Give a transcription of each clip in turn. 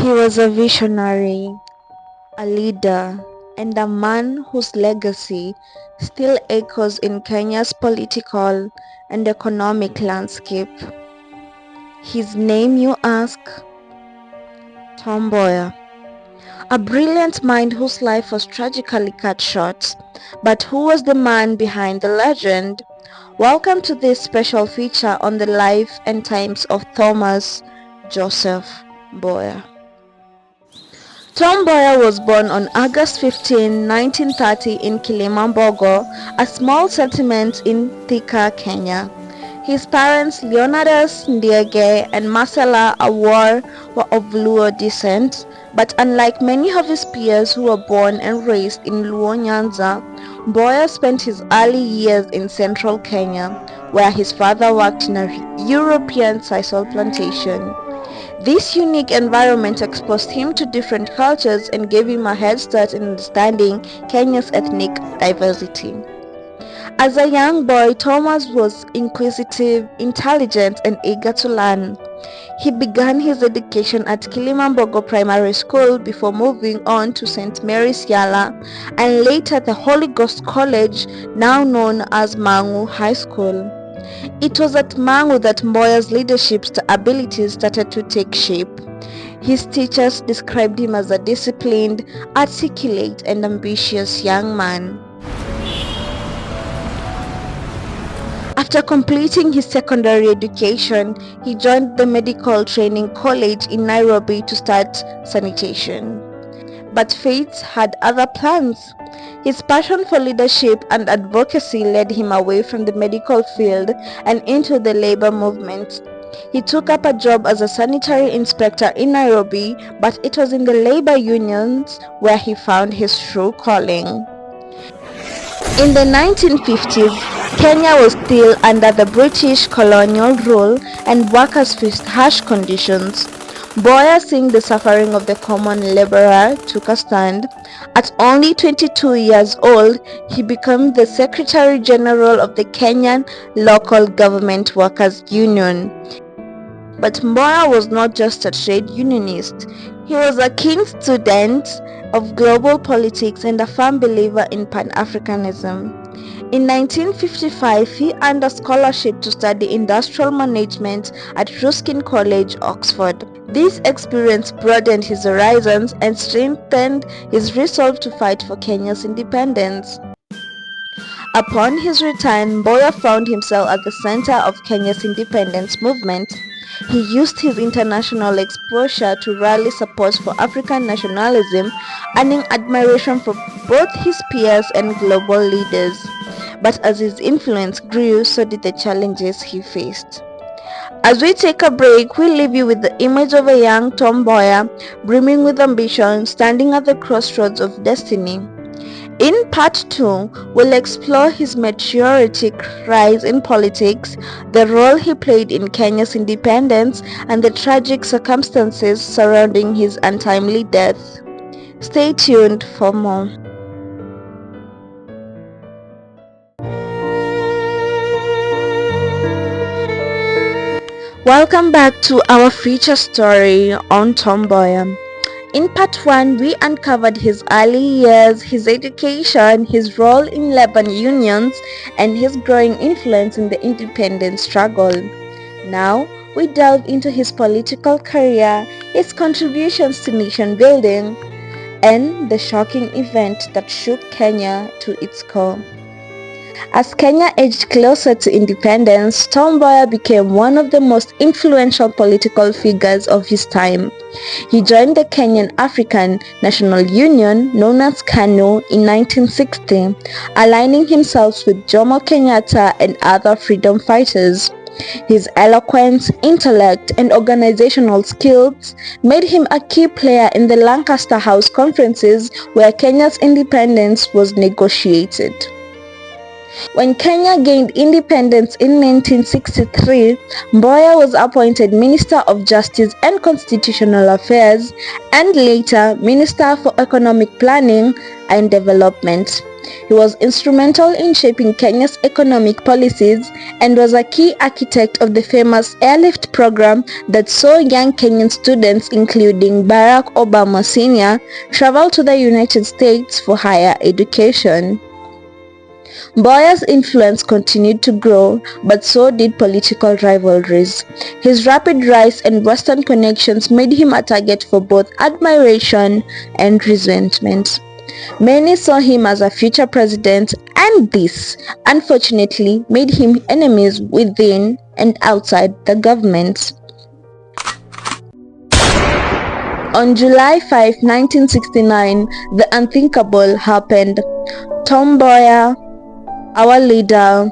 He was a visionary, a leader, and a man whose legacy still echoes in Kenya's political and economic landscape. His name, you ask? Mboya. A brilliant mind whose life was tragically cut short, but who was the man behind the legend? Welcome to this special feature on the life and times of Thomas Joseph Mboya. Mboya was born on August 15, 1930 in Kilimambogo, a small settlement in Thika, Kenya. His parents, Leonidas Ndiege and Marcella Awar, were of Luo descent, but unlike many of his peers who were born and raised in Luo Nyanza, Mboya spent his early years in central Kenya, where his father worked in a European sisal plantation. This unique environment exposed him to different cultures and gave him a head start in understanding Kenya's ethnic diversity. As a young boy, Thomas was inquisitive, intelligent, and eager to learn. He began his education at Kilimambogo Primary School before moving on to St. Mary's Yala and later the Holy Ghost College, now known as Mangu High School. It was at Mangu that Mboya's leadership abilities started to take shape. His teachers described him as a disciplined, articulate, and ambitious young man. After completing his secondary education, he joined the Medical Training College in Nairobi to start sanitation. But fate had other plans. His passion for leadership and advocacy led him away from the medical field and into the labor movement. He took up a job as a sanitary inspector in Nairobi, but it was in the labor unions where he found his true calling. In the 1950s, Kenya was still under the British colonial rule and workers faced harsh conditions. Mboya, seeing the suffering of the common laborer, took a stand. At only 22 years old, he became the Secretary General of the Kenyan Local Government Workers Union. But Mboya was not just a trade unionist. He was a keen student of global politics and a firm believer in Pan-Africanism. In 1955, he earned a scholarship to study industrial management at Ruskin College, Oxford. This experience broadened his horizons and strengthened his resolve to fight for Kenya's independence. Upon his return, Mboya found himself at the center of Kenya's independence movement. He used his international exposure to rally support for African nationalism, earning admiration from both his peers and global leaders. But as his influence grew, so did the challenges he faced. As we take a break, we leave you with the image of a young Mboya, brimming with ambition, standing at the crossroads of destiny. In part 2, we'll explore his meteoric rise in politics, the role he played in Kenya's independence, and the tragic circumstances surrounding his untimely death. Stay tuned for more. Welcome back to our feature story on Mboya. In part 1, we uncovered his early years, his education, his role in labor unions, and his growing influence in the independence struggle. Now, we delve into his political career, his contributions to nation building, and the shocking event that shook Kenya to its core. As Kenya edged closer to independence, Mboya became one of the most influential political figures of his time. He joined the Kenyan African National Union, known as KANU, in 1960, aligning himself with Jomo Kenyatta and other freedom fighters. His eloquence, intellect, and organizational skills made him a key player in the Lancaster House conferences where Kenya's independence was negotiated. When Kenya gained independence in 1963, Mboya was appointed Minister of Justice and Constitutional Affairs and later Minister for Economic Planning and Development. He was instrumental in shaping Kenya's economic policies and was a key architect of the famous airlift program that saw young Kenyan students, including Barack Obama Sr., travel to the United States for higher education. Mboya's influence continued to grow, but so did political rivalries. His rapid rise and Western connections made him a target for both admiration and resentment. Many saw him as a future president, and this, unfortunately, made him enemies within and outside the government. On July 5, 1969, the unthinkable happened. Mboya, our leader,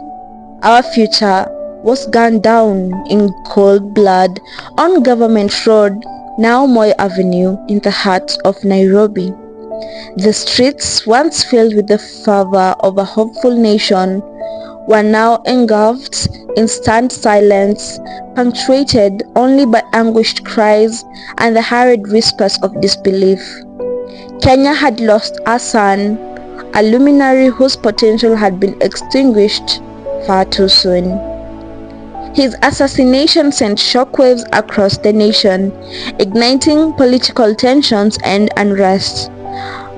our future, was gunned down in cold blood on Government Road, now Moi Avenue, in the heart of Nairobi. The streets, once filled with the fervor of a hopeful nation, were now engulfed in stunned silence, punctuated only by anguished cries and the hurried whispers of disbelief. Kenya had lost a son, a luminary whose potential had been extinguished far too soon. His assassination sent shockwaves across the nation, igniting political tensions and unrest.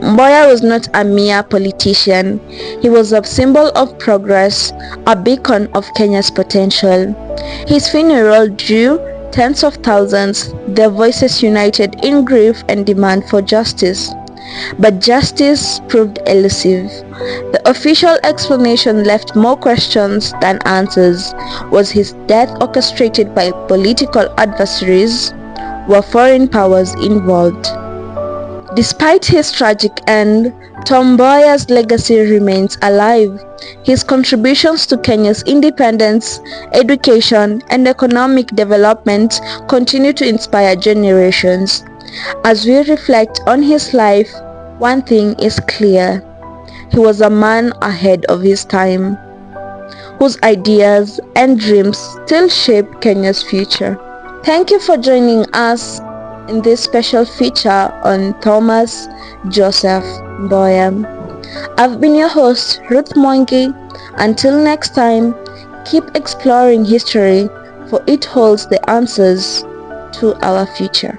Mboya was not a mere politician. He was a symbol of progress, a beacon of Kenya's potential. His funeral drew tens of thousands, their voices united in grief and demand for justice. But justice proved elusive. The official explanation left more questions than answers. Was his death orchestrated by political adversaries? Were foreign powers involved? Despite his tragic end, Mboya's legacy remains alive. His contributions to Kenya's independence, education, and economic development continue to inspire generations. As we reflect on his life, one thing is clear. He was a man ahead of his time, whose ideas and dreams still shape Kenya's future. Thank you for joining us in this special feature on Thomas Joseph Mboya. I've been your host, Ruth Mwangi. Until next time, keep exploring history, for it holds the answers to our future.